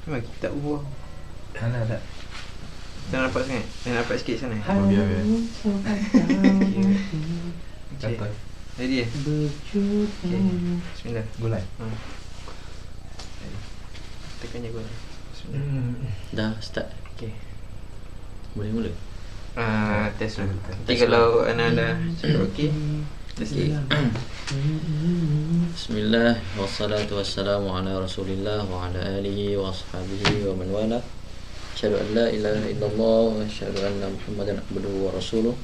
Bagi tak buah. Alah tak. Dah nampak sangat? Dah nampak sikit sana? Biar. Okay. Kata. Ready ya? Okay. Bismillah. Gulai. Tekan je gula. Bismillah. Dah start. Okay. Boleh mula. Test dulu. Nanti kalau Ana dah cakap okey, test lagi. Bismillah, wassalatu wassalamu ala rasulillah wa ala alihi wa ashabihi wa man wala. Asyhadu an la ilaha illallah wa asyhadu anna Muhammadan abduhu wa rasuluh.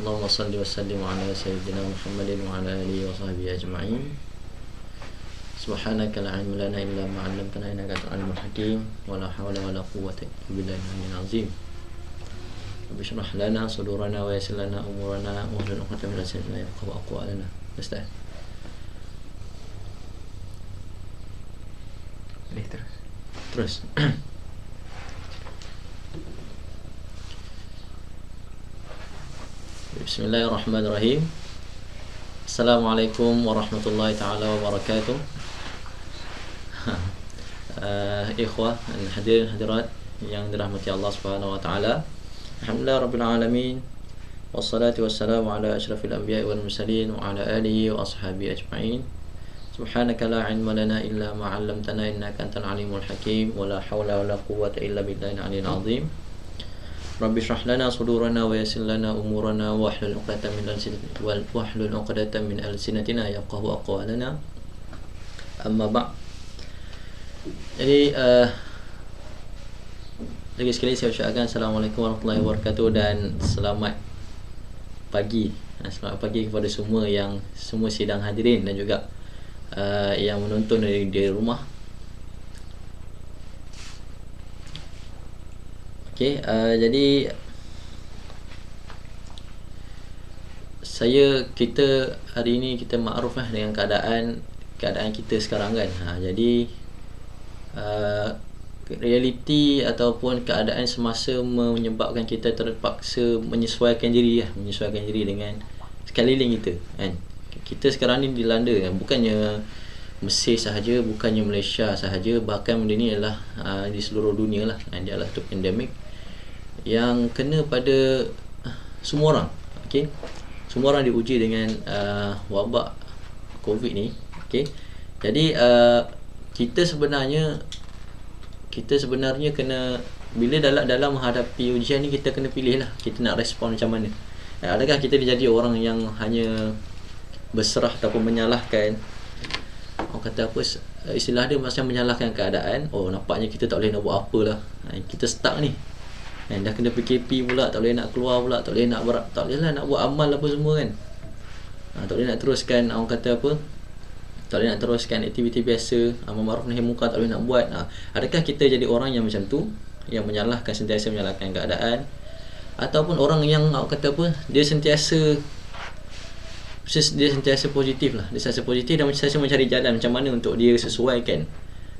Allahumma salli wa sallim ala sayyidina Muhammadin wa ala alihi wa sahbihi ajma'in. Subhanaka la ilma lana illa ma 'allamtana innaka antal alimul hakim wa la hawla wa la quwwata illa billahi azim. Rabbi shrah lana sudurana wa yassir lana umurana wa hlul 'uqdatam min lisanina yafqahu aqwalana. Ustaz. Boleh terus. Terus. Bismillahirrahmanirrahim. Assalamualaikum warahmatullahi taala wabarakatuh. Ikhwah dan hadirin hadirat yang dirahmati Allah Subhanahu wa taala. Alhamdulillah rabbil alamin. Wassalatu wassalamu ala asyrafil anbiya'i wal mursalin wa ala alihi wa ashabihi ajma'in. Subhanaka la ilma lana illa ma 'allamtana innaka antal alimul hakim wa la hawla wa la quwwata illa billahil aliyyil azim. Rabbi shrah lana sudurana wa yassir lana umurana wa hlul 'uqdatam min alsinatina yafqahu aqwalana. Amma ba'd. Jadi lagi sekali saya ucapkan Assalamualaikum warahmatullahi wabarakatuh dan selamat pagi. Selamat pagi kepada semua yang semua sidang hadirin dan juga yang menonton dari rumah. Okey, jadi kita hari ini kita makruf lah dengan keadaan kita sekarang kan. Jadi realiti ataupun keadaan semasa menyebabkan kita terpaksa menyesuaikan diri dengan sekeliling kita kan. Kita sekarang ni dilanda kan, bukannya Mesir sahaja, bukannya Malaysia sahaja, bahkan benda ni adalah di seluruh dunia lah kan. Dia adalah satu pandemik yang kena pada semua orang. Okey, semua orang diuji dengan wabak COVID ni. Okey, jadi kita sebenarnya kena, bila dalam menghadapi ujian ni, kita kena pilih lah kita nak respon macam mana. Adakah kita jadi orang yang hanya berserah ataupun menyalahkan, orang kata apa, istilah dia macam menyalahkan keadaan. Oh, nampaknya kita tak boleh nak buat apa lah, kita stuck ni, dah kena PKP pula, tak boleh nak keluar pula, tak boleh nak buat amal apa semua kan, tak boleh nak teruskan, orang kata apa, tak boleh nak teruskan aktiviti biasa, amar ma'ruf nahi munkar tak boleh nak buat. Adakah kita jadi orang yang macam tu, yang sentiasa menyalahkan keadaan, ataupun orang yang kata apa, dia sentiasa positif lah, dia sentiasa positif dan sentiasa mencari jalan macam mana untuk dia sesuaikan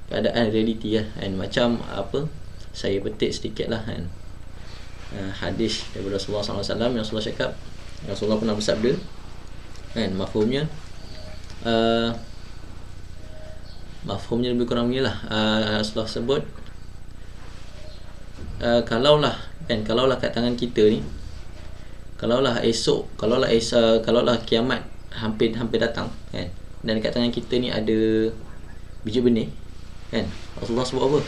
keadaan realiti lah kan. Macam apa, saya petik sedikit lah kan, hadis daripada Rasulullah SAW yang Rasulullah cakap, Rasulullah pernah bersabda kan, mafhumnya lebih kurang beginilah. Rasulullah sebut, kalaulah kat tangan kita ni, kalaulah kiamat hampir datang kan, dan kat tangan kita ni ada biji benih kan, Rasulullah sebut apa?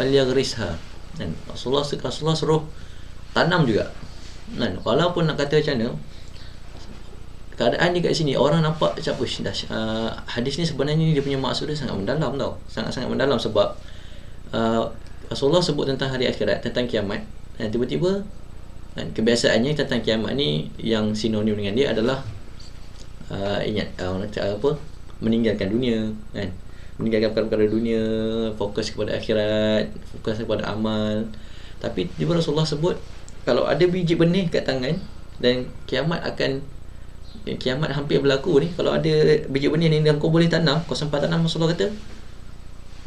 Falyaghrisha kan. Rasulullah suruh tanam juga kan. Walaupun nak kata macam mana, keadaan dia kat sini orang nampak macam hadis ni sebenarnya dia punya maksud dia sangat mendalam tau, sangat-sangat mendalam. Sebab Rasulullah sebut tentang hari akhirat, tentang kiamat, dan tiba-tiba kan, kebiasaannya tentang kiamat ni yang sinonim dengan dia adalah meninggalkan dunia kan, meninggalkan perkara dunia, fokus kepada akhirat, fokus kepada amal. Tapi tiba Rasulullah sebut, kalau ada biji benih kat tangan dan kiamat hampir berlaku ni, kalau ada biji benih ni dan kau boleh tanam, kau sempat tanam, Rasulullah kata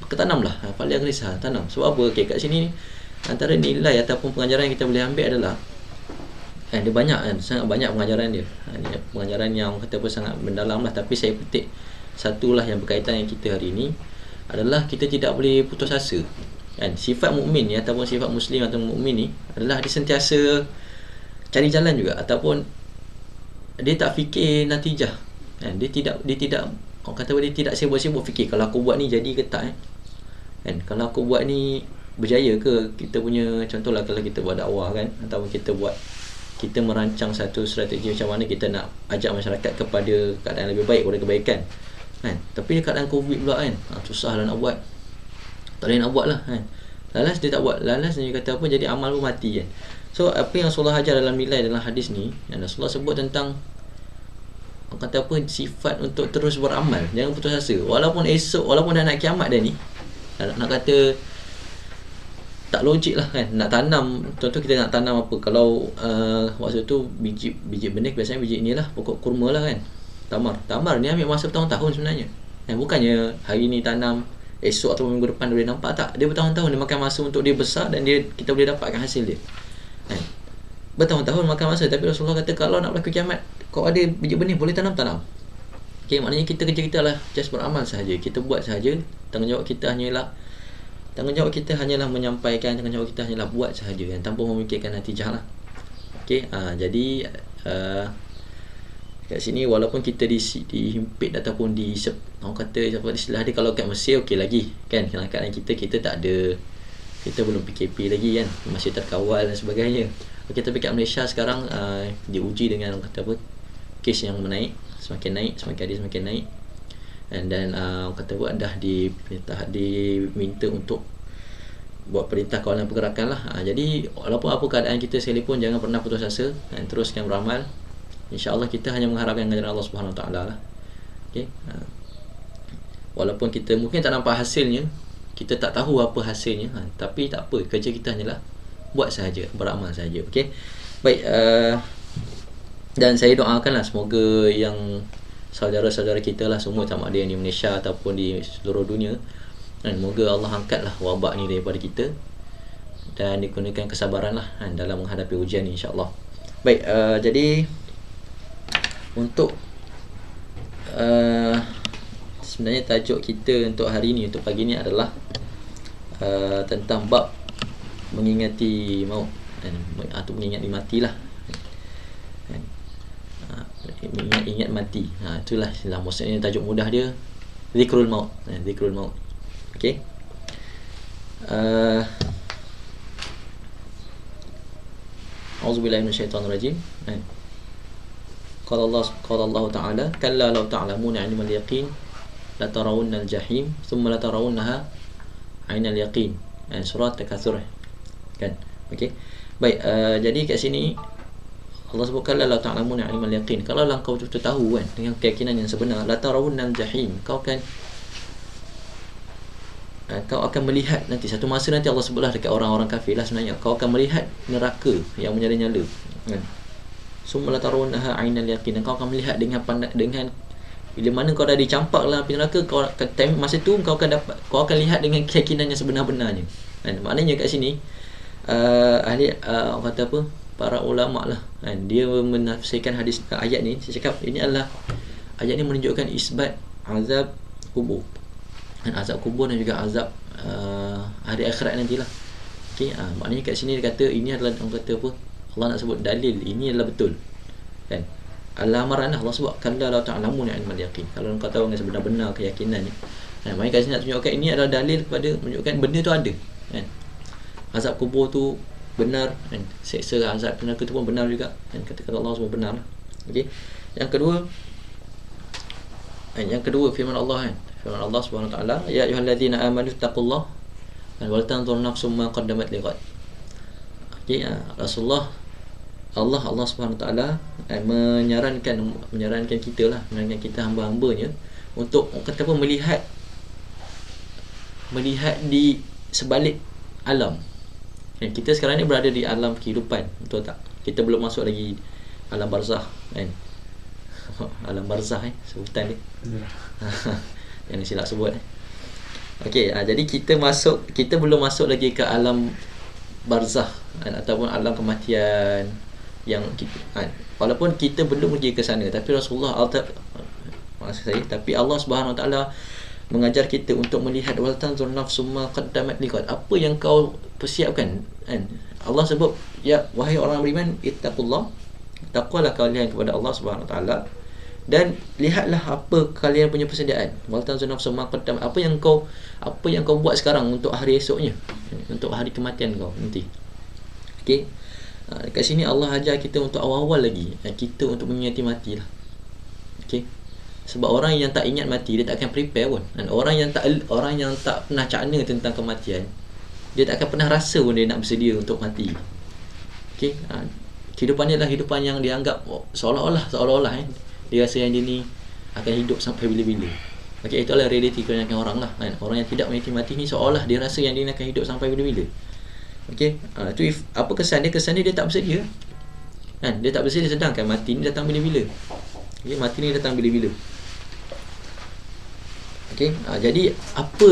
tanamlah, falyaghrisha, tanam. Sebab apa? Okay, kat sini antara nilai ataupun pengajaran yang kita boleh ambil adalah dia banyak kan, sangat banyak pengajaran dia. Pengajaran yang kata apa sangat mendalam lah, tapi saya petik satulah yang berkaitan dengan kita hari ini. adalah kita tidak boleh putus asa. Kan? Sifat mukmin ni ataupun sifat muslim atau mukmin ni adalah dia sentiasa cari jalan juga, ataupun dia tak fikir natijah. Kan? Dia tidak orang kata dia tidak sibuk-sibuk fikir kalau aku buat ni jadi ke tak. Kan? Kalau aku buat ni berjaya ke, kita punya contohlah kalau kita buat dakwah kan, ataupun kita merancang satu strategi macam mana kita nak ajak masyarakat kepada keadaan lebih baik, kepada kebaikan kan. Tapi keadaan Covid pula kan, susah lah nak buat, tak boleh nak buat lah kan. Lalas dia tak buat, lalas dia kata apa, jadi amal pun mati kan. So apa yang Rasulullah ajar dalam nilai dalam hadis ni, yang Rasulullah sebut tentang orang kata apa, sifat untuk terus beramal, jangan putus asa. Walaupun esok, walaupun dah nak kiamat dah ni, nak kata tak logik lah kan, nak tanam, contoh kita nak tanam apa, kalau waktu tu biji benih, biasanya biji ni lah, pokok kurma lah kan, tamar ni ambil masa bertahun-tahun sebenarnya. Bukannya hari ni tanam, esok atau minggu depan dia boleh nampak, tak, dia bertahun-tahun, dia makan masa untuk dia besar dan kita boleh dapatkan hasil dia kan? Bertahun-tahun makan masa. Tapi Rasulullah kata kalau nak berlaku kiamat, kau ada biji benih, boleh tanam. Okay, maknanya kerja kita lah just beramal sahaja, kita buat sahaja. Tanggungjawab kita hanyalah menyampaikan, tanggungjawab kita hanyalah buat sahaja kan, tanpa memikirkan natijah lah. Okay, jadi kat sini walaupun kita dihimpit ataupun orang kata apa istilah dia, kalau kat Mesir okey lagi kan, keadaan kita tak ada, kita belum PKP lagi kan, masih terkawal dan sebagainya. Okay, tapi kat Malaysia sekarang diuji dengan orang kata apa, kes yang semakin naik, semakin naik. Dan orang kata apa, dah diminta untuk buat perintah kawalan pergerakan lah. Jadi walaupun apa keadaan kita sekalipun, jangan pernah putus asa dan teruskan beramal. InsyaAllah kita hanya mengharapkan ganjaran Allah Subhanahu Wa Taala lah. Okay? Walaupun kita mungkin tak nampak hasilnya, kita tak tahu apa hasilnya, tapi tak apa, kerja kita hanyalah buat sahaja, beramal sahaja. Okay? Baik, dan saya doakanlah semoga yang saudara-saudara kita lah semua, sama ada yang di Malaysia ataupun di seluruh dunia, dan moga Allah angkatlah wabak ni daripada kita dan dikurniakan kesabaran lah dalam menghadapi ujian ni, insyaAllah. Baik, jadi untuk sebenarnya tajuk kita untuk hari ni, untuk pagi ni adalah tentang bab mengingati maut atau mengingati mati lah. Ingat mati. Itulah maksudnya tajuk mudah dia, zikrul maut. Zikrul maut. Okey. A'udzubillahi minasyaitonir rajim. Qala Allah Ta'ala, kalla law ta'lamuna 'ilmal yaqin la tarawunnal jahim thumma la tarawunnaha 'ainal yaqin. Surah Takatsur kan. Okey. Baik, jadi kat sini Allah sebutkan la ta'lamuna 'ilmal yaqin, kalau engkau betul-betul tahu kan dengan keyakinan yang sebenar, la tarawunnal jahim, kau akan melihat nanti satu masa nanti, Allah sebutlah dekat orang-orang kafir lah sebenarnya, kau akan melihat neraka yang menyala-nyala kan. Summa la tarawunnaha 'ainal yaqin, kau akan melihat dengan bila mana kau dah dicampak lah api neraka, kau masa tu kau akan lihat dengan keyakinan yang sebenar-benarnya kan. Maknanya kat sini ahli orang kata apa, para ulama lah kan, dia menafsirkan hadis ayat ni. Saya cakap ini adalah ayat ni menunjukkan isbat azab kubur, dan azab kubur dan juga azab hari akhirat nantilah. Okey, maknanya kat sini dia kata ini adalah, orang kata apa, Allah nak sebut dalil ini adalah betul kan. Al-amaran Allah sebut kalla la ta'lamuna 'ilmal yaqin, kalau engkau tahu dengan sebenar-benar keyakinannya. Maknanya kat sini nak tunjukkan ini adalah dalil kepada menunjukkan benda tu ada kan. Azab kubur tu benar kan, seksa azab neraka tu pun benar juga kan, kata-kata Allah semua benar. Okey, yang kedua firman Allah kan, firman Allah Subhanahu Wa Taala, ya ayyuhallazina amanu taqullaha wal tanzur nafsum ma qaddamat lighad. Okey, Allah Subhanahu Wa Taala menyarankan kita lah, menyarankan kita hamba-hambanya untuk kata apa, melihat di sebalik alam. Kan, kita sekarang ni berada di alam kehidupan, betul tak? Kita belum masuk lagi alam barzakh kan. Alam barzakh sebutan dia. Yang silap sebut. Okey, jadi kita belum masuk lagi ke alam barzakh kan, ataupun alam kematian yang walaupun kita belum pergi ke sana, tapi Rasulullah tapi Allah Subhanahu Wa Taala mengajar kita untuk melihat wal tanzur nafsum ma qaddamat liqad, apa yang kau persiapkan kan. Allah sebut, ya wahai orang beriman, ittaqullah, takwalah kalian kepada Allah Subhanahu Wa Taala, dan lihatlah apa kalian punya persediaan. Wal tanzur nafsum ma qaddamat, apa yang kau buat sekarang untuk hari esoknya, untuk hari kematian kau nanti. Okey. Kat sini Allah ajar kita untuk awal-awal lagi, kita untuk mengingati mati lah. Okey. Sebab orang yang tak ingat mati, dia tak akan prepare pun. Dan orang yang tak pernah cakna tentang kematian, dia tak akan pernah rasa pun dia nak bersedia untuk mati. Okey. Kehidupan ni adalah kehidupan yang dianggap seolah-olah dia rasa yang dia ni akan hidup sampai bila-bila. Okey, itulah realiti kebanyakan orang lah kan. Orang yang tidak mengingati mati ni seolah dia rasa yang dia akan hidup sampai bila-bila. Okey, tu apa kesan dia? Kesan dia tak bersedia. Kan? Dia tak bersedia, sedangkan mati ni datang bila-bila. Okey, mati ni datang bila-bila. Okey, jadi apa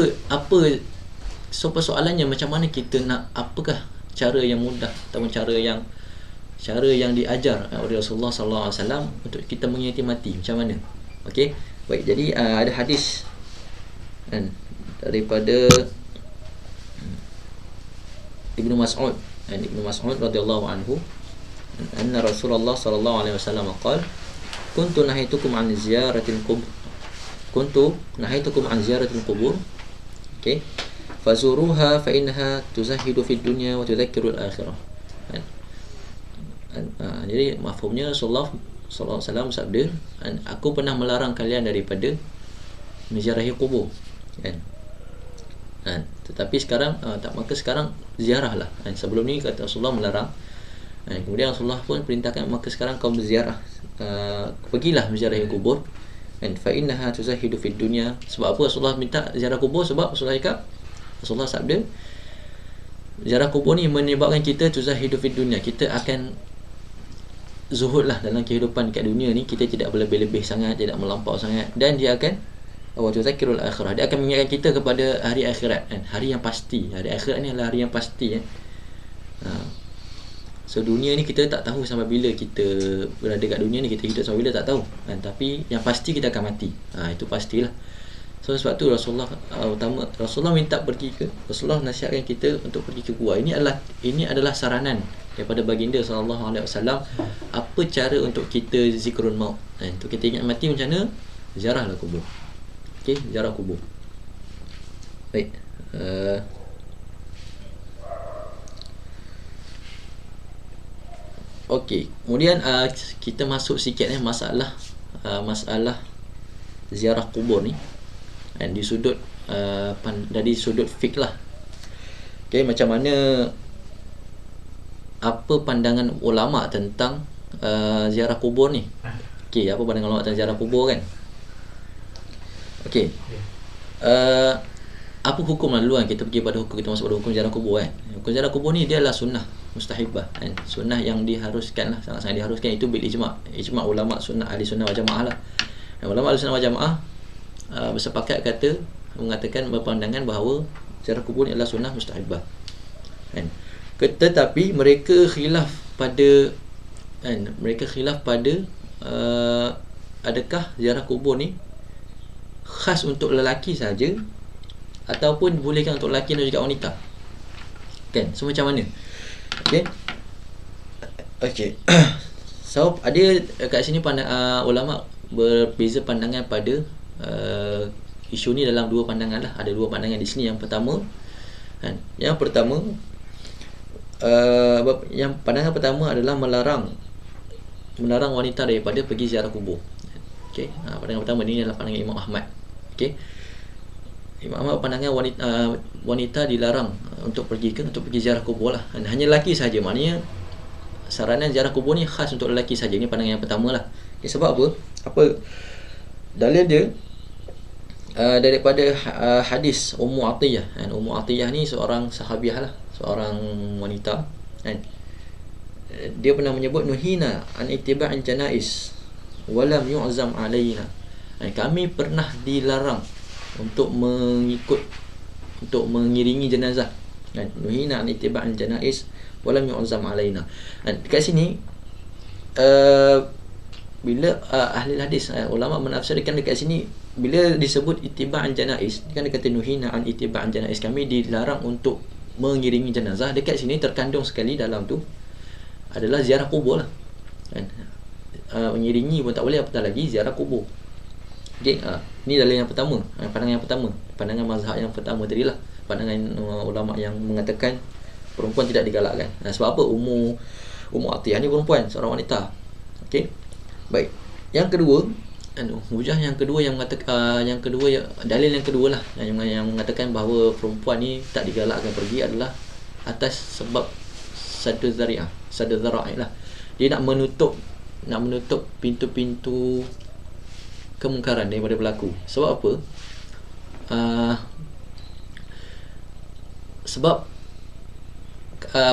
so persoalannya, macam mana kita nak, apakah cara yang mudah ataupun cara yang diajar oleh Rasulullah sallallahu alaihi wasallam untuk kita mengingati mati, macam mana? Okey. Baik, jadi ada hadis kan daripada Ibnu Mas'ud radhiyallahu anhu, anna Rasulullah sallallahu alaihi wasallam qala, kuntu nahaytukum an ziyaratil qubur, okey, fazuruha fa innaha tuzahidu fid dunya wa tudzakkirul akhirah. Jadi mafhumnya Rasulullah sallallahu alaihi wasallam sabda, aku pernah melarang kalian daripada menziarahi kubur kan. Tetapi sekarang maka sekarang ziarahlah. Sebelum ni kata Rasulullah melarang, kemudian Rasulullah pun perintahkan, maka sekarang kau berziarah, pergilah menziarahi kubur, fa innaha tuzahidu fid dunya. Sebab apa Rasulullah minta ziarah kubur? Sebab Rasulullah sabda, ziarah kubur ni menyebabkan kita tuzahidu fid dunya, kita akan zuhud lah dalam kehidupan kat dunia ni, kita tidak berlebih-lebih sangat, tidak melampau sangat, dan dia akan wa tuzakkirul akhirah, dia akan mengingatkan kita kepada hari akhirat kan, hari yang pasti. Hari akhirat ni adalah hari yang pasti kan. So dunia ni kita tak tahu sampai bila kita berada kat dunia ni, kita hidup sampai bila tak tahu kan, tapi yang pasti kita akan mati. Itu pastilah. So sebab tu Rasulullah Rasulullah nasihatkan kita untuk pergi ke gua. Ini adalah saranan daripada baginda sallallahu alaihi wasallam, apa cara untuk kita zikrun maut. Untuk kita ingat mati macam mana? Ziarahlah kubur. Okey, ziarah kubur. Baik. Okey, kemudian kita masuk sikit masalah ziarah kubur ni, dan di sudut dari sudut fiqh lah. Okey, macam mana, apa pandangan ulama tentang ziarah kubur ni? Okey, apa pandangan ulama tentang ziarah kubur kan? Okey. Apa hukum lah dulu kan, kita pergi pada hukum, kita masuk pada hukum ziarah kubur kan. Hukum ziarah kubur ni dia adalah sunnah mustahibah kan, sunnah yang diharuskan lah, sangat-sangat diharuskan. Itu bil ijma' ulama sunnah, ahli sunnah wal jamaah lah. Dan ulama ahli sunnah wal jamaah bersepakat mengatakan berpandangan bahawa ziarah kubur ni adalah sunnah mustahibah kan. Tetapi mereka khilaf pada adakah ziarah kubur ni khas untuk lelaki saja ataupun bolehkan untuk lelaki dan juga wanita kan. So macam mana? Okey. So ada kat sini ulama berbeza pandangan pada isu ni dalam dua pandangan lah. Ada dua pandangan di sini. Yang pertama kan, pandangan pertama adalah melarang wanita daripada pergi ziarah kubur. Okey, pandangan pertama ni adalah pandangan Imam Ahmad. Okey, Imam Ahmad pandangan wanita dilarang untuk pergi ziarah kubur lah. Hanya lelaki saja. Maknanya saranan ziarah kubur ni khas untuk lelaki saja. Ini pandangan yang pertama lah. Okay, sebab apa dalil dia? Daripada hadis Ummu Atiyah. Ummu Atiyah ni seorang sahabiah lah, seorang wanita kan. Dia pernah menyebut, nuhina an ittiba'il janais walam yu'zam alaina. Kami pernah dilarang untuk mengiringi jenazah. Nuhina an ittiba'il janais walam yu'zam alaina. Dekat sini bila ahli hadis, ulama menafsirkan dekat sini, bila disebut ittiba'an janaiz, kan dia kata nuhina an ittiba'an janaiz, kami dilarang untuk mengiringi jenazah. Dekat sini terkandung sekali dalam tu adalah ziarah kubur lah kan. Mengiringi pun tak boleh, apatah lagi ziarah kubur. Okay, ni dalil yang pertama, pandangan yang pertama, pandangan mazhab yang pertama tadi lah, pandangan ulama yang mengatakan perempuan tidak digalakkan. Sebab apa? Ummu Atiyah ni perempuan, seorang wanita. Okey. Baik. Yang kedua, hujah yang kedua yang mengatakan dalil yang kedua lah yang mengatakan bahawa perempuan ni tak digalakkan pergi adalah atas sebab saddu zari'ah lah. Dia nak menutup pintu-pintu kemungkaran daripada berlaku. Sebab apa? Sebab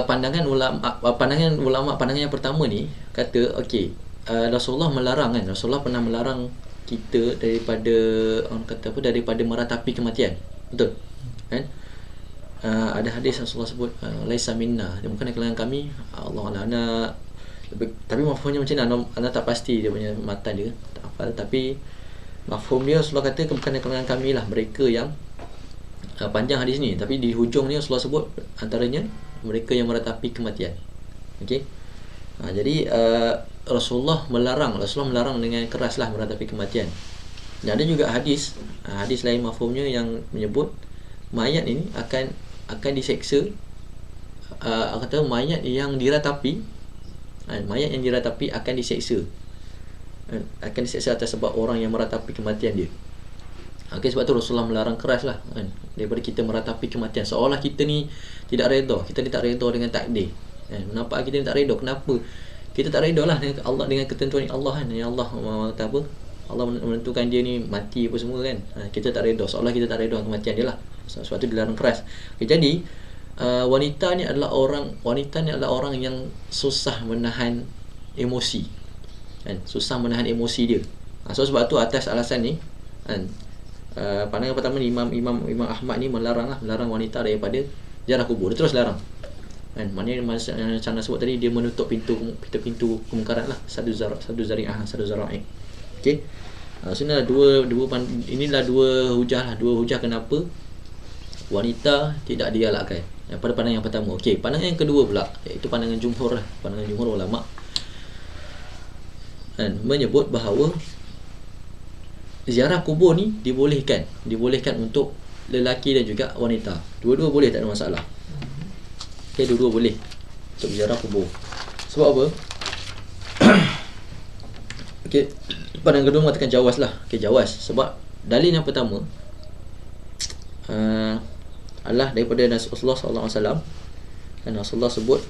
pandangan ulama yang pertama ni kata okey, Rasulullah melarang kan, Rasulullah pernah melarang kita daripada orang kata apa, daripada meratapi kematian. Betul kan? Ada hadis Rasulullah sebut laisa minna, dia bukan dari kalangan kami. Allah ana, tapi mafhumnya macam mana anda tak pasti dia punya matan dia, tak hafal, tapi mafhum dia Rasulullah kata bukan dari kalangan kami lah mereka yang panjang hadis ni, tapi di hujung ni Rasulullah sebut antaranya mereka yang meratapi kematian. Okey. Jadi Rasulullah melarang dengan keras lah meratapi kematian. Dan ada juga hadis lain mafhumnya yang menyebut mayat ini akan diseksa. Kata mayat yang diratapi akan diseksa. Akan diseksa atas sebab orang yang meratapi kematian dia. Okay, sebab tu Rasulullah melarang keras lah kan, daripada kita meratapi kematian. Seolah kita ni tidak redha, kita ni tak redha dengan takdir kan. Nampak kita ni tak redha. Kenapa? Kita tak redha lah dengan Allah, dengan ketentuan Allah kan. Yang Allah kata apa? Allah menentukan dia ni mati apa semua kan. Kita tak redha, seolah kita tak redha dengan kematian dia lah. Sebab tu dilarang keras. Okay, jadi wanita ni adalah orang yang susah menahan emosi kan, susah menahan emosi dia. So sebab tu atas alasan ni kan, pandangan pertama ni Imam Ahmad ni melarang wanita daripada ziarah kubur. Dia terus larang kan. Maknanya macam Anda sebut tadi, dia menutup pintu kemungkaran lah, saddu zari'ah. Okey. So inilah dua hujah kenapa wanita tidak digalakkan. Pada pandangan yang pertama. Okey, pandangan yang kedua pula, iaitu pandangan jumhur lah, pandangan jumhur ulama kan, menyebut bahawa ziarah kubur ni dibolehkan untuk lelaki dan juga wanita. Dua-dua boleh, tak ada masalah. Okey, dua-dua boleh untuk ziarah kubur. Sebab apa? Okey, pandangan kedua mengatakan jawaz lah. Okey, jawaz. Sebab dalil yang pertama adalah daripada Rasulullah SAW. Dan Rasulullah sebut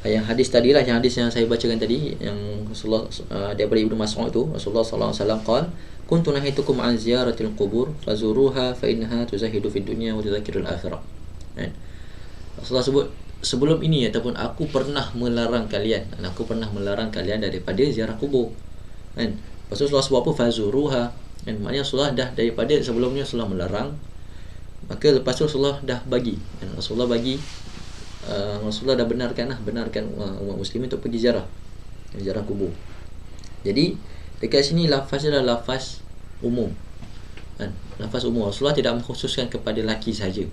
yang hadis tadi lah, yang hadis yang saya bacakan tadi, yang Rasulullah daripada Ibnu Mas'ud tu, Rasulullah sallallahu alaihi wasallam qala kuntu nahitukum an ziyaratil qubur fazuruha fa innaha tuzahidu fid dunya wa tudzakkirul akhirah. Rasulullah sebut sebelum ini ataupun aku pernah melarang kalian daripada ziarah kubur kan. Rasulullah sebut apa? Fazuruha kan, maknanya Rasulullah dah daripada sebelumnya Rasulullah melarang, maka lepas tu Rasulullah dah bagi kan, Rasulullah dah benarkan umat muslimin untuk pergi ziarah kubur. Jadi dekat sini lafaznya adalah lafaz umum kan, lafaz umum. Rasulullah tidak mengkhususkan kepada lelaki sahaja.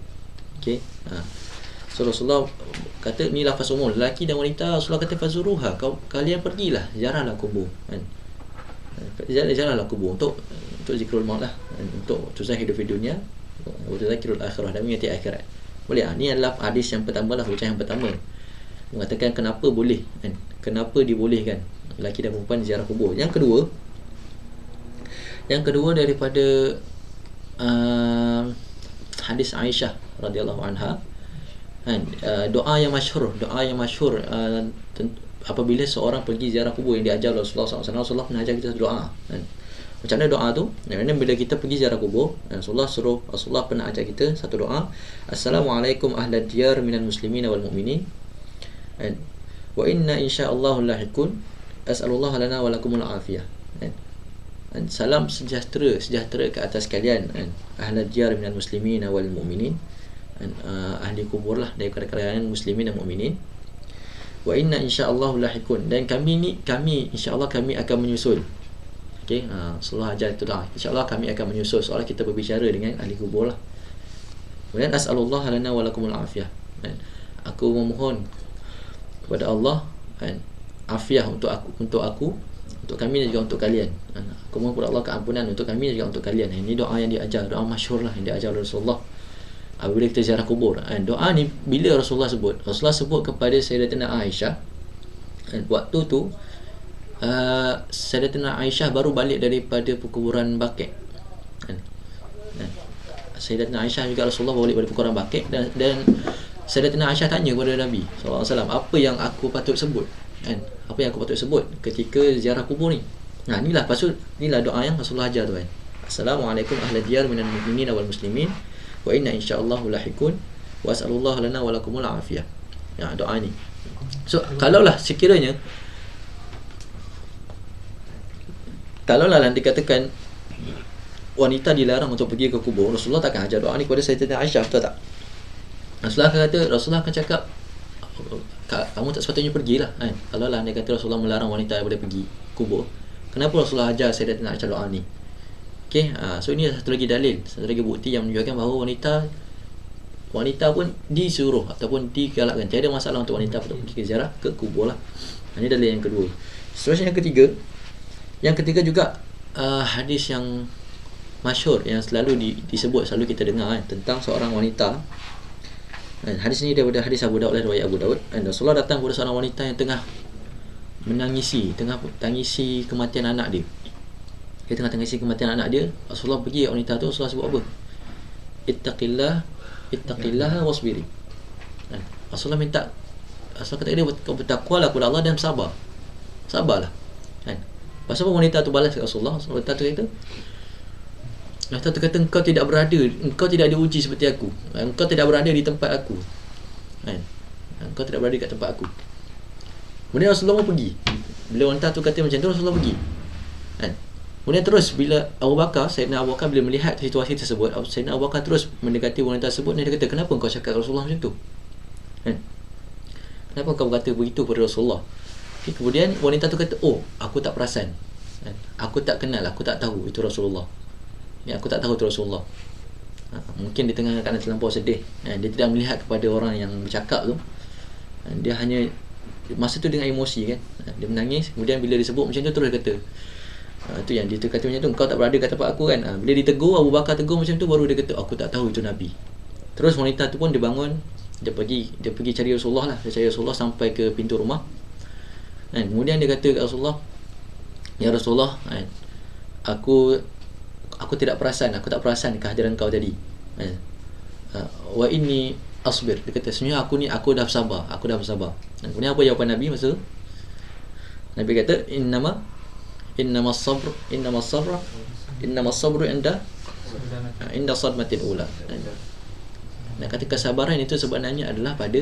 Okey. So Rasulullah kata ni lafaz umum, lelaki dan wanita. Rasulullah kata fazuruha, kalian pergilah ziarahlah kubur kan. Ziarahlah kubur untuk zikrul maut lah, untuk tuzahidu fid dunya wa tudzakkirul akhirah, dan mengingati akhirat. Boleh. Ni adalah hadis yang pertama lah, hujah yang pertama mengatakan kenapa boleh kan, kenapa dibolehkan lelaki dan perempuan ziarah kubur. Yang kedua daripada hadis Aisyah radhiyallahu anha kan, doa yang masyhur apabila seorang pergi ziarah kubur yang diajar Rasulullah SAW. Rasulullah pernah ajar kita doa kan. Macam mana doa tu? Bila kita pergi ziarah kubur, Rasulullah pernah ajar kita satu doa, Assalamualaikum ahlad diyar minal muslimin wal mu'minin wa inna insyaallah lahikun as'alullah lana wa lakumul afiyah. Salam sejahtera ke atas kalian, ahlad diyar minal muslimin wal mu'minin, ahli kubur lah daripada kalangan muslimin dan mukminin. Wa inna insyaallah lahikun, dan kami insyaallah kami akan menyusul. Okey, Rasulullah ajar itu dah. Insyaallah kami akan menyusul, soalan kita berbicara dengan ahli kubur lah. Kemudian as'alullah lana wa lakumul afiyah. Aku memohon kepada Allah afiah untuk kami dan juga untuk kalian. Aku mohon kepada Allah keampunan untuk kami dan juga untuk kalian. Ini doa yang diajar, doa masyhur lah yang diajar oleh Rasulullah apabila kita ziarah kubur. Doa ni bila Rasulullah sebut kepada Sayyidatina Aisyah. Waktu tu Sayyidatina Aisyah baru balik daripada perkuburan Baqi'. Sayyidatina Aisyah juga Rasulullah balik daripada perkuburan Baqi', dan Sayyidatina Aisyah tanya kepada Nabi SAW, apa yang aku patut sebut? Apa yang aku patut sebut ketika ziarah kubur ni? Inilah doa yang Rasulullah ajar tu kan. Assalamualaikum ahla diyar minal mu'minin wal muslimin wa inna insyaallah lahikun wa as'alullah lana wa lakumul afiyah. Doa ni. So kalaulah nanti katakan wanita dilarang untuk pergi ke kubur, Rasulullah takkan ajar doa ni kepada Sayyidatina Aisyah, betul tak? Rasulullah akan cakap, kamu tak sepatutnya pergilah kan. Kalau lah dia kata Rasulullah melarang wanita daripada pergi kubur, kenapa Rasulullah ajar Sayyidatina Aisyah doa ni? Okey, so ini satu lagi dalil, satu lagi bukti yang menunjukkan bahawa wanita pun disuruh ataupun digalakkan, tiada masalah untuk wanita untuk pergi ke ziarah ke kubur lah. Ini dalil yang kedua. Seterusnya yang ketiga juga hadis yang masyhur yang selalu disebut, selalu kita dengar tentang seorang wanita. Hadis ini daripada hadis Abu Daud, riwayat Abu Daud. Rasulullah datang kepada seorang wanita yang tengah tangisi kematian anak dia. Dia tengah tangisi kematian anak dia. Rasulullah pergi wanita tu, Rasulullah sebut apa? Ittaqillah wasbiri. Rasulullah kata dia, kau bertakwalah kepada Allah dan sabarlah. Pasal apa wanita tu balas ke Rasulullah? Wanita tu kata, engkau tidak diuji seperti aku. Engkau tidak berada di tempat aku. Engkau tidak berada di tempat aku. Kemudian Rasulullah mau pergi. Bila wanita tu kata macam tu, Rasulullah pergi. Kemudian terus bila Sayyidina Abu Bakar bila melihat situasi tersebut, Sayyidina Abu Bakar terus mendekati wanita tersebut dan dia kata, kenapa engkau cakap Rasulullah macam tu? Kenapa engkau berkata begitu kepada Rasulullah? Kemudian wanita tu kata, aku tak perasan. Aku tak kenal, aku tak tahu itu Rasulullah. Aku tak tahu itu Rasulullah. Mungkin di tengah keadaan terlampau sedih, dia tidak melihat kepada orang yang bercakap tu. Dia hanya masa tu dengan emosi kan. Dia menangis. Kemudian bila disebut macam tu, terus dia kata, tu yang dia kata macam tu, engkau tak berada kat tempat aku kan. Bila ditegur, Abu Bakar tegur macam tu, baru dia kata, aku tak tahu itu Nabi. Terus wanita tu pun dia bangun, dia pergi cari Rasulullah lah. Dia cari Rasulullah sampai ke pintu rumah. Kemudian dia kata kat Rasulullah, ya Rasulullah, aku tak perasan kehadiran kau tadi. Wa inni asbir. Dia kata, sebenarnya aku dah bersabar. Kemudian apa jawapan Nabi masa tu? Nabi kata, innamas sabru inda sadmatil ula. Nah, kata kesabaran itu sebenarnya adalah pada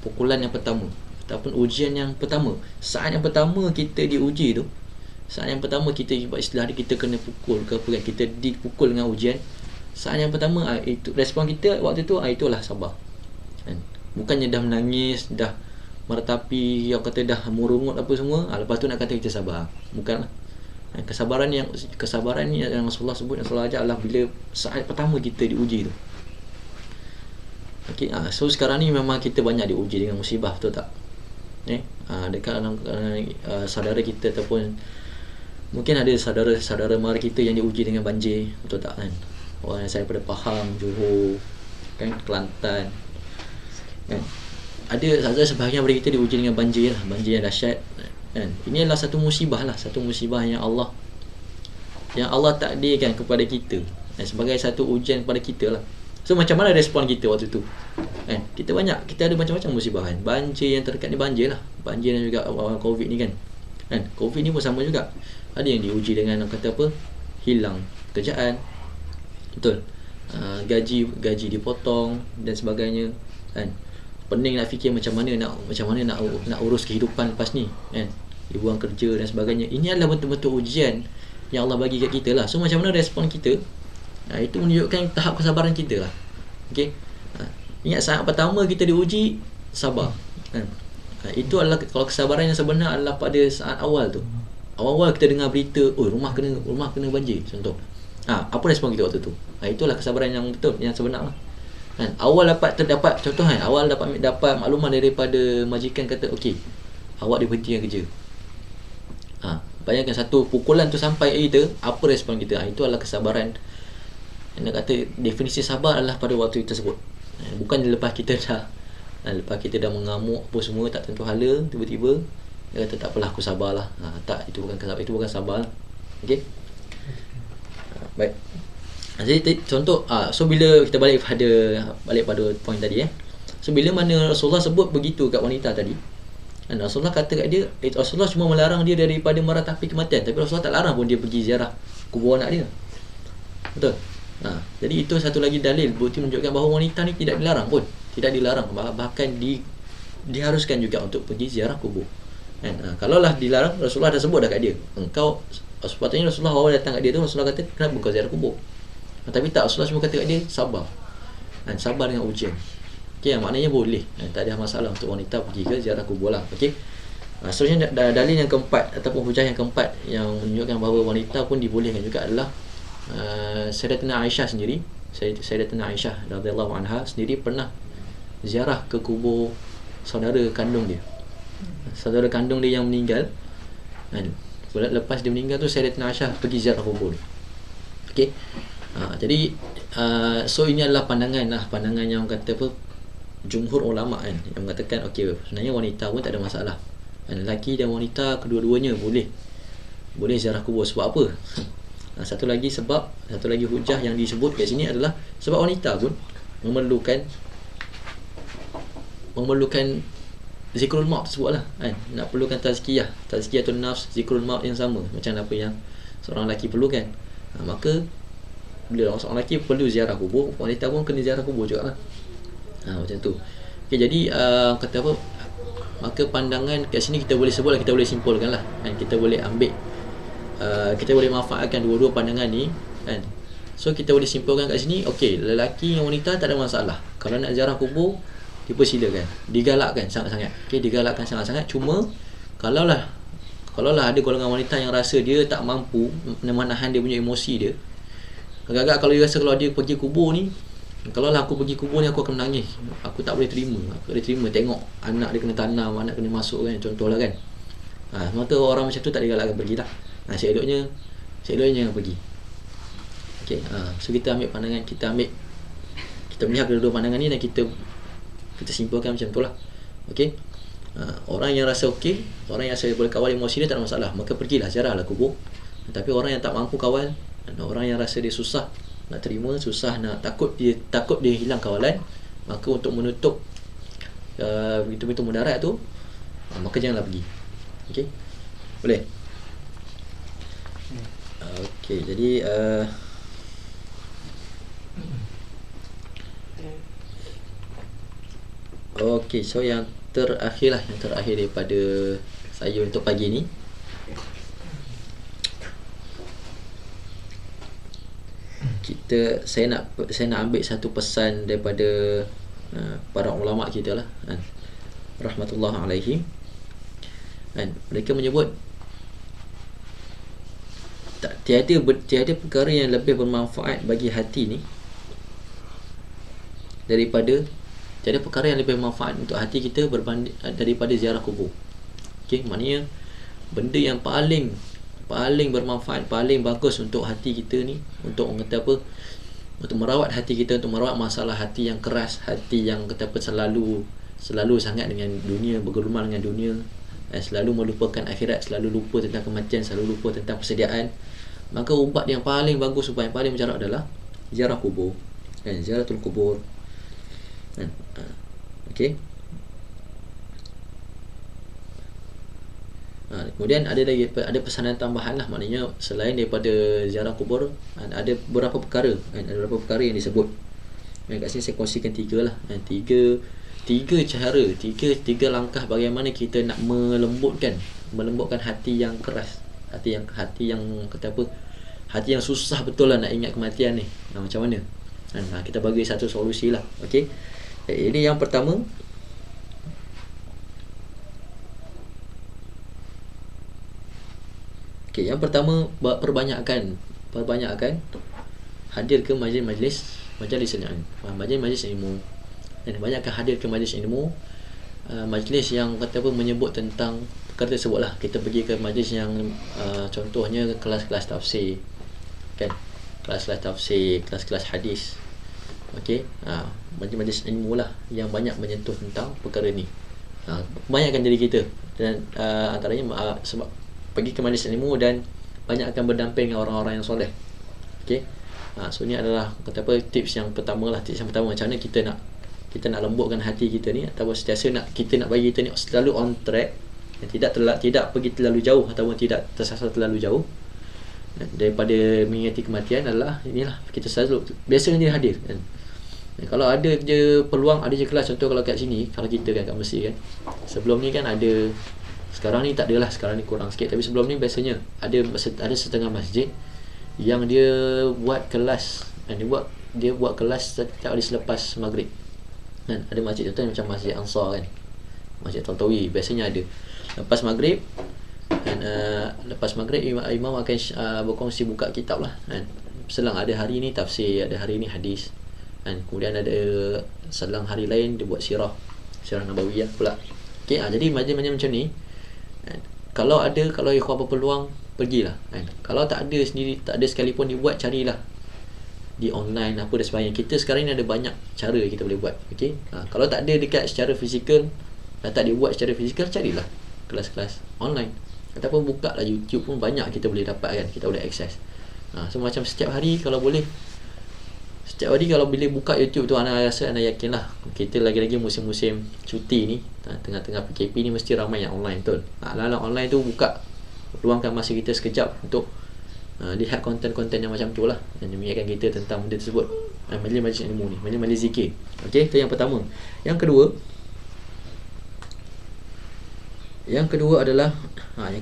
pukulan yang pertama ataupun ujian yang pertama. Saat yang pertama kita diuji tu, saat yang pertama kita, istilah dia, kita kena pukul ke apa kan, kita dipukul dengan ujian. Saat yang pertama, itu respon kita waktu tu, itulah sabar. Bukannya dah menangis, dah meratapi, yang kata dah merungut apa semua, lepas tu nak kata kita sabar. Bukanlah. Kesabaran yang Rasulullah sebut, yang Rasulullah ajar adalah bila saat pertama kita diuji tu. Okay, so sekarang ni memang kita banyak diuji dengan musibah, betul tak? Dekat saudara kita ataupun mungkin ada saudara mara kita yang diuji dengan banjir, betul tak kan? Orang yang saya daripada Pahang, Johor kan, Kelantan kan, ada sebahagian daripada kita diuji dengan banjir yang dahsyat kan. Ini adalah satu musibah yang Allah takdirkan kepada kita sebagai satu ujian kepada kita lah. So macam mana respon kita waktu tu kan? Kita ada macam-macam musibah kan. Banjir yang terdekat ni banjir dan juga COVID ni kan. COVID ni pun sama juga. Ada yang diuji dengan kata apa, hilang pekerjaan, betul, gaji dipotong dan sebagainya kan. Pening nak fikir macam mana nak urus kehidupan lepas ni kan, dibuang kerja dan sebagainya. Ini adalah betul-betul ujian yang Allah bagi kat kita lah. So macam mana respon kita, itu menunjukkan tahap kesabaran kita lah Okey. Ingat saat pertama kita diuji, sabar. Kan? Itu adalah kalau kesabaran yang sebenar adalah pada saat awal tu. Awal-awal kita dengar berita, oh rumah kena banjir contoh. Apa respon kita waktu tu? Itulah kesabaran yang betul, yang sebenar lah. Kan? Awal terdapat contoh kan, awal dapat makluman daripada majikan kata okey, awak diberhentikan kerja. Bayangkan satu pukulan tu sampai kita, apa respon kita? Itu adalah kesabaran. Nak kata definisi sabar adalah pada waktu tersebut. Bukan lepas kita dah mengamuk apa semua tak tentu hala, tiba-tiba dia kata tak apalah aku sabarlah. Tak, itu bukan sabar. Okey. Baik. Jadi contoh so bila kita balik pada poin tadi So bila mana Rasulullah sebut begitu kat wanita tadi, dan Rasulullah kata kat dia, Rasulullah cuma melarang dia daripada meratapi kematian, tapi Rasulullah tak larang pun dia pergi ziarah kubur anak dia. Betul? Jadi itu satu lagi dalil bukti menunjukkan bahawa wanita ni tidak dilarang pun. Tidak dilarang, bahkan diharuskan juga untuk pergi ziarah kubur. Kalaulah dilarang, Rasulullah dah sebut dah kat dia, engkau sepatutnya Rasulullah awal datang kat dia tu, Rasulullah kata kenapa kau ziarah kubur? Tapi tak, Rasulullah cuma kata kat dia sabar. Sabar dengan ujian. Okey, maknanya boleh. Tak ada masalah untuk wanita pergi ke ziarah kubur lah. Okey. Seterusnya dalil yang keempat ataupun hujah yang keempat yang menunjukkan bahawa wanita pun dibolehkan juga adalah Sayyidatina Aisyah sendiri. Sayyidatina Aisyah radhiyallahu anha sendiri pernah ziarah ke kubur saudara kandung dia. Saudara kandung dia yang meninggal. Lepas dia meninggal tu Sayyidatina Aisyah pergi ziarah kubur. Okey. Jadi so ini adalah pandangan yang kata apa, jumhur ulama yang mengatakan okey, sebenarnya wanita pun tak ada masalah. Lelaki dan wanita kedua-duanya boleh ziarah kubur. Sebab apa? Satu lagi hujah yang disebut kat sini adalah sebab wanita pun memerlukan zikrul maut tersebut lah kan. Nak perlukan tazkiyatun nafs, zikrul maut yang sama macam apa yang seorang lelaki perlukan. Maka bila seorang lelaki perlu ziarah kubur, wanita pun kena ziarah kubur juga lah. Macam tu. Okay, jadi kata apa, maka pandangan kat sini kita boleh simpulkan lah kan? Kita boleh ambil kita boleh manfaatkan dua-dua pandangan ni kan. So kita boleh simpulkan kat sini, okey, lelaki dan wanita tak ada masalah. Kalau nak ziarah kubur, dipersilakan, digalakkan sangat-sangat. Okey, digalakkan sangat-sangat. Cuma kalaulah ada golongan wanita yang rasa dia tak mampu menahan dia punya emosi dia, agak-agak kalau dia rasa kalau dia pergi kubur ni, kalaulah aku pergi kubur ni aku akan menangis, aku tak boleh terima tengok anak dia kena tanam, anak kena masuk kan, contohlah kan. Maka orang macam tu tak digalakkan pergi lah. Seeloknya jangan pergi. Okey, so kita ambil pandangan, kita melihat kedua-dua pandangan ni dan kita simpulkan macam tu lah. Okey. Orang yang rasa okey, orang yang rasa boleh kawal emosi dia tak ada masalah, maka pergilah ziarahlah kubur. Tapi orang yang tak mampu kawal, dan orang yang rasa dia susah nak terima, takut dia hilang kawalan, maka untuk menutup begitu-begitu mudarat tu, maka janganlah pergi. Okey. Boleh? Okey, jadi okey, so yang terakhir daripada saya untuk pagi ni, saya nak ambil satu pesan daripada para ulama kita lah kan, rahmatullah alaihim. Mereka menyebut tiada perkara yang lebih bermanfaat bagi hati ni tiada perkara yang lebih bermanfaat untuk hati kita daripada ziarah kubur. Okey, maknanya benda yang paling bermanfaat, paling bagus untuk hati kita ni, untuk merawat hati kita, untuk merawat masalah hati yang keras, hati yang selalu sangat dengan dunia, bergelumang dengan dunia, selalu melupakan akhirat, selalu lupa tentang kematian, selalu lupa tentang persediaan. Maka ubat yang paling bagus, ubat yang paling mujarab adalah ziarah kubur, ziaratul kubur. Okey. Kemudian ada pesanan tambahan lah, maknanya selain daripada ziarah kubur, ada beberapa perkara yang disebut. Kat sini saya kongsikan tiga lah. Tiga cara, tiga langkah bagaimana kita nak melembutkan hati yang keras, hati yang kata apa, hati yang susah betul lah nak ingat kematian ni. Macam mana? kan? Kita bagi satu solusi lah. Okey, ini yang pertama. Okey, yang pertama, perbanyakkan hadir ke majlis ilmu. Majlis ilmu. Dan banyakkan hadir ke majlis ilmu, majlis yang kata apa, menyebut tentang perkara tersebut lah. Kita pergi ke majlis yang contohnya kelas-kelas tafsir, kan, kelas-kelas tafsir, kelas-kelas hadis. Okey, majlis ilmu lah yang banyak menyentuh tentang perkara ni. Banyakkan diri kita, dan antaranya sebab pergi ke majlis ilmu dan banyak akan berdamping dengan orang-orang yang soleh. Okey, so ni adalah kata apa, tips yang pertama lah. Tips yang pertama, macam mana kita nak lembutkan hati kita ni, ataupun sentiasa kita nak bagi kita ni selalu on track, dan tidak pergi terlalu jauh ataupun tidak tersasar terlalu jauh daripada mengingati kematian. Adalah inilah, kita selalu biasakan dia hadir, kan. Dan kalau ada je peluang, ada je kelas, contoh kalau kat sini, kalau kita kan kat Mesir kan, sebelum ni kan ada, sekarang ni tak adalah, sekarang ni kurang sikit, tapi sebelum ni biasanya ada setengah masjid yang dia buat kelas, dan dia buat kelas setiap hari selepas maghrib, kan. Ada masjid contohnya macam Masjid Ansar kan, Masjid Tantawi, biasanya ada lepas maghrib. Dan lepas maghrib imam akan berkongsi, buka kitab lah, kan. Selang ada hari ni tafsir, ada hari ni hadis, kan. Kemudian ada selang hari lain dia buat sirah Nabawiyah pula. Okey, jadi majlis-majlis macam ni, kan, kalau ikhwan berpeluang, pergilah, kan. Kalau tak ada sekalipun dibuat, carilah di online apa dan sebagainya. Kita sekarang ni ada banyak cara kita boleh buat. Okey, kalau tak ada dekat secara fizikal, dan tak dibuat secara fizikal, carilah kelas-kelas online, ataupun buka lah YouTube pun banyak kita boleh dapat, kan, kita boleh akses. So macam setiap hari kalau boleh, kalau boleh buka YouTube tu, anda yakin lah, kita lagi-lagi musim-musim cuti ni, tengah-tengah PKP ni, mesti ramai yang online, betul. Dalam online tu buka, luangkan masa kita sekejap untuk lihat konten-konten yang macam tu lah, yang mengingatkan kita tentang benda tersebut. Majlis ilmu ni, majlis zikir. Okey, itu yang pertama. Yang kedua adalah ni,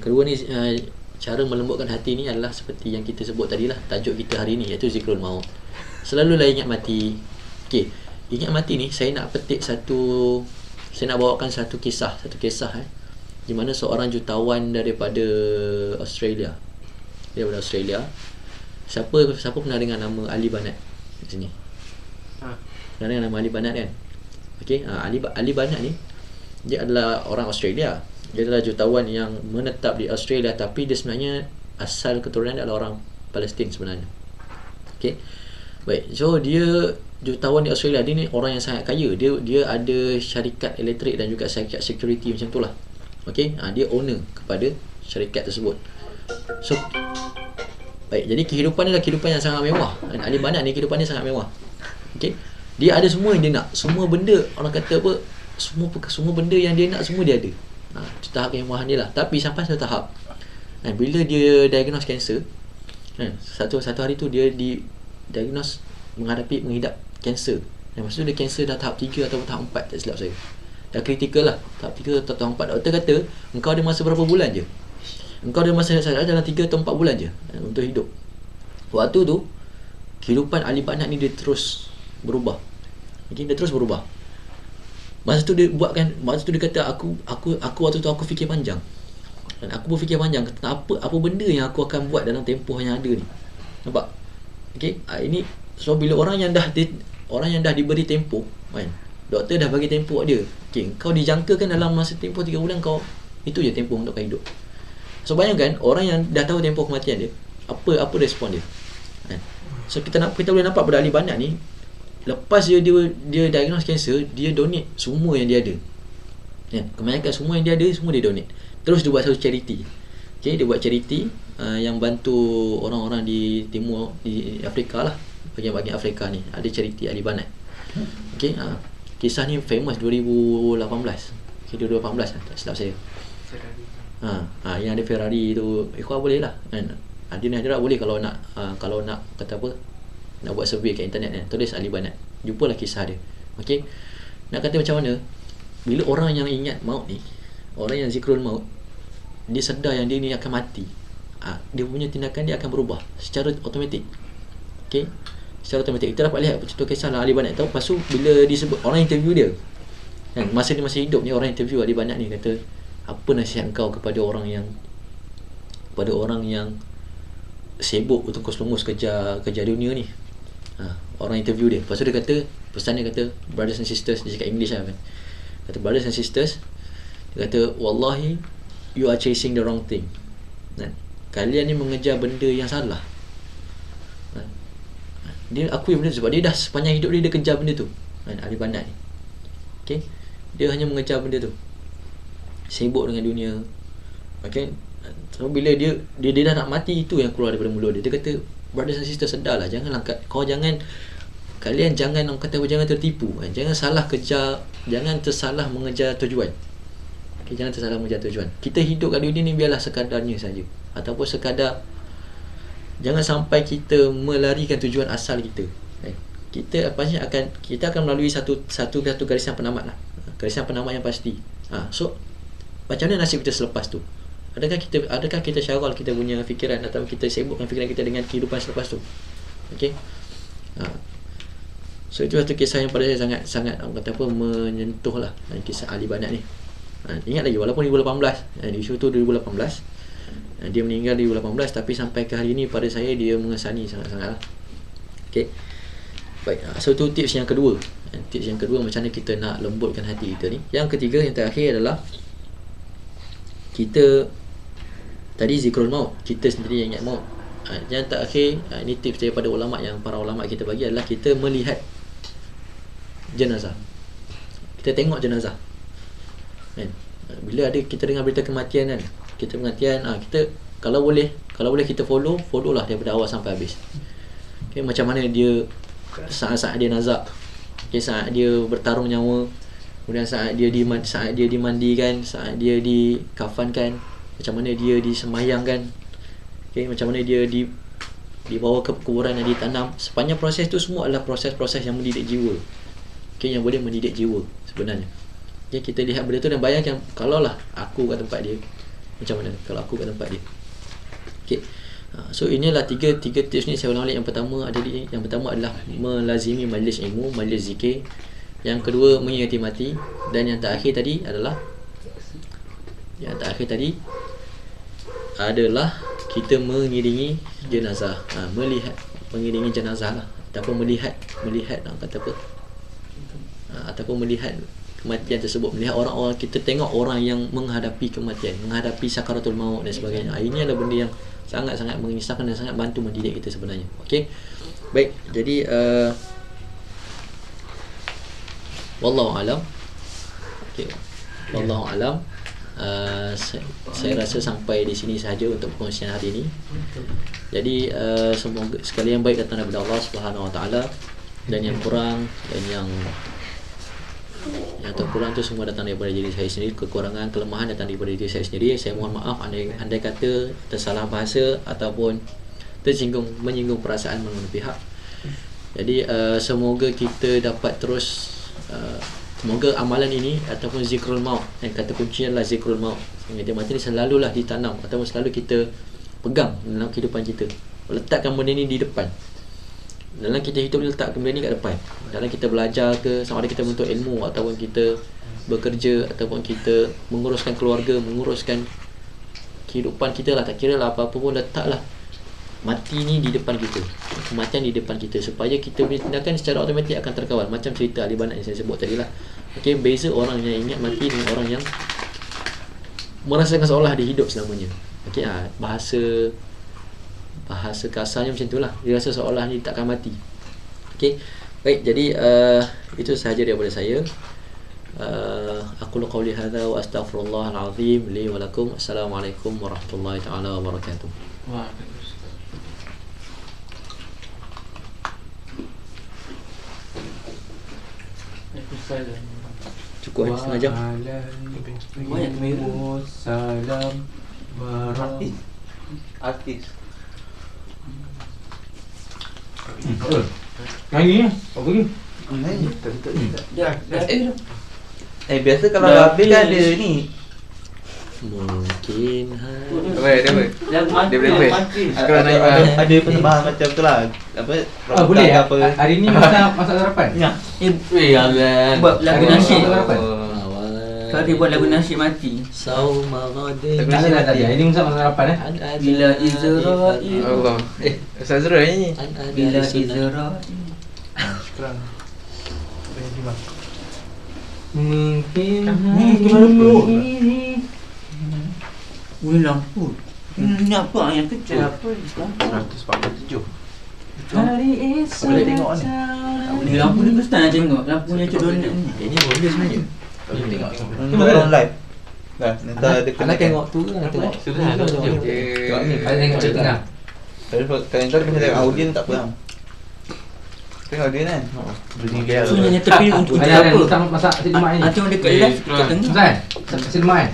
cara melembutkan hati ni adalah seperti yang kita sebut tadi lah, tajuk kita hari ni, iaitu zikrul maut. Selalulah ingat mati. Okey, ingat mati ni, saya nak bawakan satu kisah di mana seorang jutawan daripada Australia. Siapa pernah dengar nama Ali Banat di sini? Pernah dengar nama Ali Banat, kan? Okey, Ali Banat ni, dia adalah orang Australia. Dia adalah jutawan yang menetap di Australia, tapi dia sebenarnya asal keturunan adalah orang Palestin sebenarnya. Okey, baik. So dia jutawan di Australia. Dia ni orang yang sangat kaya. Dia ada syarikat elektrik dan juga syarikat security macam tu lah. Okey, dia owner kepada syarikat tersebut. So baik, jadi kehidupan dia adalah kehidupan yang sangat mewah. Dan Ali Banat ni kehidupan dia sangat mewah. Okey, dia ada semua yang dia nak. Semua benda, orang kata apa, semua benda yang dia nak, semua dia ada. Itu tahap kemewahan dia lah. Tapi sampai satu tahap, bila dia diagnose kanser, satu hari tu dia diagnose mengidap kanser. Dan masa tu dia kanser dah tahap 3 atau tahap 4, tak silap saya. Dah kritikal lah, tahap 3 atau tahap 4. Doktor kata, engkau ada masa berapa bulan je? Engkau ada masa dalam 3 atau 4 bulan je untuk hidup. Waktu tu kehidupan Ali Banat ni dia terus berubah. Dia terus berubah. Masa tu dia kata, aku waktu tu aku fikir panjang. Dan aku berfikir panjang, apa benda yang aku akan buat dalam tempoh yang ada ni. Nampak? Okey, ini so bila orang yang dah diberi tempoh, kan, doktor dah bagi tempoh dia. Okey, kau dijangkakan dalam masa tempoh 3 bulan, kau itu je tempoh untuk kau hidup. So bayangkan orang yang dah tahu tempoh kematian dia, apa respon dia, kan? So kita boleh nampak pada Ali Banat ni, lepas dia diagnose kanser, dia donate semua yang dia ada, kan? Kebanyakan semua yang dia ada, semua dia donate. Terus dia buat satu charity. Okey, dia buat charity yang bantu orang-orang di timur, di Afrika lah, bahagian Afrika ni. Ada charity Ali Banat. Okey, kisah ni famous 2018. Okay, 2018 lah, tak silap saya. Yang ada Ferrari tu, ikhwan boleh lah, kan? Dia ni hadirat boleh kalau nak kata apa, nak buat survey kat internet, kan, tulis Ali Banat, jumpalah kisah dia. Okey, nak kata macam mana, bila orang yang ingat maut ni, orang yang zikrul maut, dia sedar yang dia ni akan mati, dia punya tindakan dia akan berubah secara automatik. Okey, secara automatik kita dapat lihat contoh kisah Ali Banat tahu. Lepas tu bila disebut orang interview dia kan, masa dia masih hidup ni, orang interview Ali Banat ni kata, apa nasihat kau kepada orang yang sibuk bertungkus-lumus kerja dunia ni. Orang interview dia. Lepas tu dia kata, pesan dia kata, brothers and sisters, dia cakap English lah kan. Kata, brothers and sisters, dia kata, wallahi you are chasing the wrong thing. Kalian ni mengejar benda yang salah. Dia akui benda tu sebab dia dah sepanjang hidup dia kejar benda tu. Ali Banat ni. Okay? Dia hanya mengejar benda tu. Sibuk dengan dunia. Okay? So bila dia dah nak mati, itu yang keluar daripada mulut dia. Dia kata, brothers and sisters, sedarlah, kalian jangan orang kata jangan tertipu kan? Jangan salah kejar, jangan tersalah mengejar tujuan. Okay, jangan tersalah mengejar tujuan. Kita hidup kat dunia ni biarlah sekadarnya saja, ataupun sekadar, jangan sampai kita melarikan tujuan asal kita. Kita akan melalui satu garisan penamat lah. Garisan penamat yang pasti. So macam mana nasib kita selepas tu? Adakah kita syarah kita punya fikiran, atau kita sibukkan fikiran kita dengan kehidupan selepas tu? Okey. So itu satu kisah yang pada saya sangat menyentuh lah, kisah Ali Banat ni. Ingat lagi, walaupun 2018, isu tu 2018, dia meninggal 2018, tapi sampai ke hari ni pada saya dia mengesani sangat-sangat lah. Okey. Baik, so itu tips yang kedua. Tips yang kedua, macam mana kita nak lembutkan hati kita ni. Yang ketiga, yang terakhir adalah kita tadi zikrul maut, kita sendiri yang ingat maut. Yang terakhir, ini tips daripada para ulama kita bagi adalah kita melihat jenazah. Kita tengok jenazah. Bila kita dengar berita kematian kan, kita kalau boleh kita follow lah daripada awal sampai habis. Okay, macam mana dia saat dia nazak, okay, saat dia bertarung nyawa, kemudian saat dia dimandikan, saat dia dikafankan, macam mana dia disemayangkan, okay, macam mana dia dibawa ke kuburan dan ditanam. Sepanjang proses tu semua adalah proses-proses yang mendidik jiwa, okay, yang boleh mendidik jiwa sebenarnya. Okay, kita lihat benda tu dan bayangkan, kalaulah aku kat tempat dia, macam mana kalau aku kat tempat dia. Okay. So inilah tiga tips ni saya ulang balik. Yang pertama adalah melazimi majlis ilmu, majlis zikir. Yang kedua, mengingati mati. Dan yang terakhir tadi adalah kita mengiringi jenazah. Mengiringi jenazah lah, ataupun melihat ataupun melihat kematian tersebut, melihat orang-orang, kita tengok orang yang menghadapi kematian, menghadapi sakaratul maut dan sebagainya. Ini adalah benda yang sangat-sangat mengisahkan dan sangat bantu mendidik kita sebenarnya. Okey. Baik, jadi wallahu alam. Okey. Wallahu alam. Saya rasa sampai di sini sahaja untuk perkongsian hari ini. Jadi semoga sekali yang baik datang daripada Allah Subhanahu Wa Taala, dan yang kurang dan yang terkurang tu semua datang daripada diri saya sendiri. Kekurangan, kelemahan datang daripada diri saya sendiri. Saya mohon maaf andai kata tersalah bahasa ataupun menyinggung perasaan mana-mana pihak. Jadi semoga kita dapat terus semoga amalan ini ataupun zikrul maut, yang kata kuncinya adalah zikrul maut, mengingat mati ni selalulah ditanam ataupun selalu kita pegang dalam kehidupan kita. Letakkan benda ni di depan. Dalam kita hidup ni, letakkan benda ni kat depan. Dalam kita belajar ke, sama ada kita menuntut ilmu, ataupun kita bekerja, ataupun kita menguruskan keluarga, menguruskan kehidupan kita lah, tak kira lah apa-apa pun, letaklah mati ni di depan kita, kematian di depan kita, supaya kita punya tindakan secara automatik akan terkawal. Macam cerita Ali Banat yang saya sebut tadi lah. Okay, beza orang yang ingat mati dengan orang yang merasakan seolah dia hidup selamanya. Okay, bahasa kasarnya macam itulah, dia rasa seolah ni takkan mati. Okay, baik, jadi itu sahaja daripada saya. Aku qauli hadza wa astaghfirullahal azim li wa lakum. Assalamualaikum warahmatullahi taala wabarakatuh. Cukup setengah jam. Waalaikumsalam artis. Nyanyi apa lagi? Biasa kalau habis kan ada ni Mungkin Apa dia apa? Dia boleh apa? Ada persembahan macam tu lah. Apa? Boleh ya? Hari ni masak sarapan? Ya. Alan Buat lagu nasyid. Kalau dia buat lagu nasyid mati. Sauma ghadin. Tak ada tadi. Ini masak sarapan Bila Israel. Allah. Ustaz Zura ni. Bila Israel. Sekarang. Mungkin Wih lampu. Ini apa yang kecil? 147. hari Boleh tengok ni. Ni lampu ni mesti nak tengok. Lampunya cedonat ni. Ini boleh sebenarnya. Boleh tengok. Tengok live. Dah, nanti ada Anak tengok tu kan tengok. Sudah ada. Tengok ni. Ada tengok cerita lah. Kalau kau macam tengok audien tak apa. Tengok audien kan. Bunyi dia. So yang tepi untuk Ada apa? masak nasi lemak ni. Atau dekat live kat tengah. Ustaz, nasi lemak kan?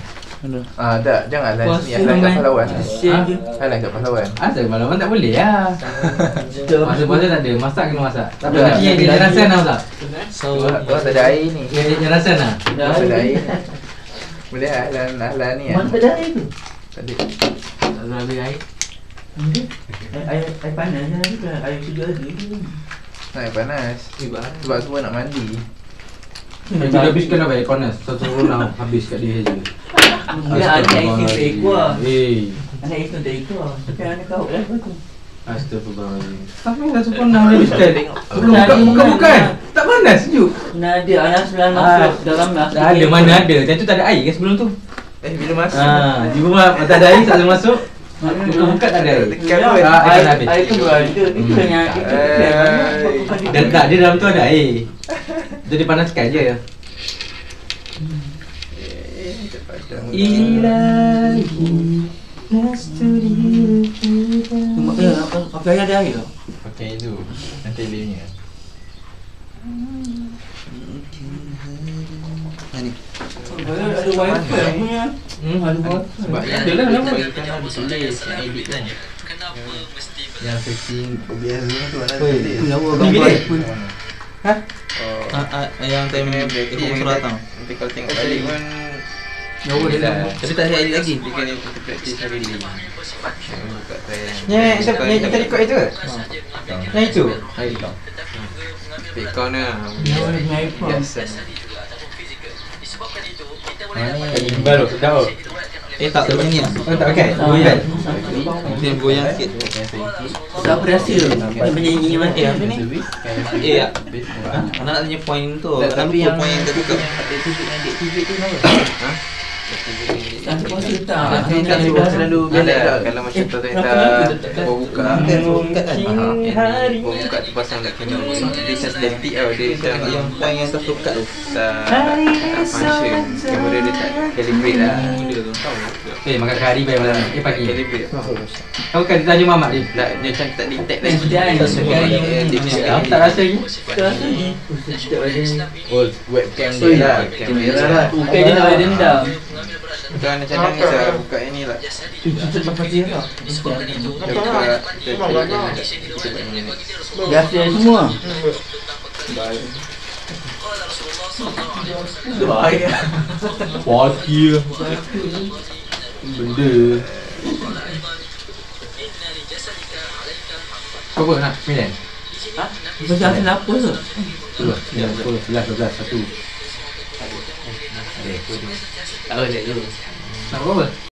Tak, jangan live Puasa ni. Live kat pahlawan. Kesian je. Live kat pahlawan. Asal malam tak boleh lah. Masa puasa tak ada, masak kena masak. Tak apa, Tak, nanti yang dia rasan lah Ustaz. Kau tak ada air ni. Yang rasan lah. Kau tak ada air. Boleh ahlan ni. Mana tak ada air tu? Tak ada. Tak ada air. Air panas je lagi kan. Air segar lagi. Air panas. Sebab semua nak mandi. Dia habiskan dah bayar konas. Satu orang habis kat dia je. Mula ada air tu tak ikut. Anak itu tak ikut. Tapi anak kau lah tu. Astagfirullahaladzim. Tapi dah sempurna habiskan. Bukan. Bukan. Tak panas sejuk. Kena ada anak sebelah masuk dalam lah. Tak ada, mana ada. Dan tu tak ada air kan sebelum tu. Bila masuk? Di rumah tak ada air, tak ada masuk. Buka tak ada air. Tekan Ah, pun. air habis. Air tu ada. Itu yang itu. Dan tak, dia dalam tu ada air. Jadi panaskan je. Ilahi nasturi. Pakai air ada air. Pakai itu. Nanti lainnya. Ada wifi punya. Ada wifi. Sebab yang Ada lah, nama. kan ditulis yang edit kan. Yang setting OBS tu ada Oi. tulis. Lawa Ni gambar bilik? pun. Yang time ekor datang. Nanti kalau tengok balik pun Lawa dia lawa. tapi tak ada edit lagi. Dia kena practice hari ni. Buka try. Yang kita record itu ke? Yang itu? Air kau. Pikon lah. Lawa dia punya iPhone. Biasa. Gimbal tu, sedap tu. Tak macam ni. Oh, tak pakai? Goyang? Dia goyang sikit. Siapa rasa dia penyanyi mati apa ni? Ya. Anak nak tanya point tu. Tapi yang point yang terbuka. ada TV tu kenapa? Satu puasa tak. Selalu belak dah. Kalau macam tu tak bawa buka. Bawa buka tu pasang nak kena. Dia just static tau. Dia macam Yang point yang terbuka tu. tak function. Kamera dia tak calibrate lah. Makan kari bayar malam ni. Pagi. Calibrate. Kau kan dia tanya mamak dia. Tak, dia macam tak detect Eh, sedia lagi. ni. Tak rasa lagi. Terasa ni. Oh, webcam dia lah. Kamera lah. Bukan dia nak ada dendam. Tuan macam ni saya buka yang ni lah. Cucuk sampai dia tak. Dia buka. Biasa semua. Bahaya. Pagi lah. Benda. Kau apa nak? 9? Macam kenapa tu? 10, 11, 12, 1. Tak boleh tu. Nak buat apa?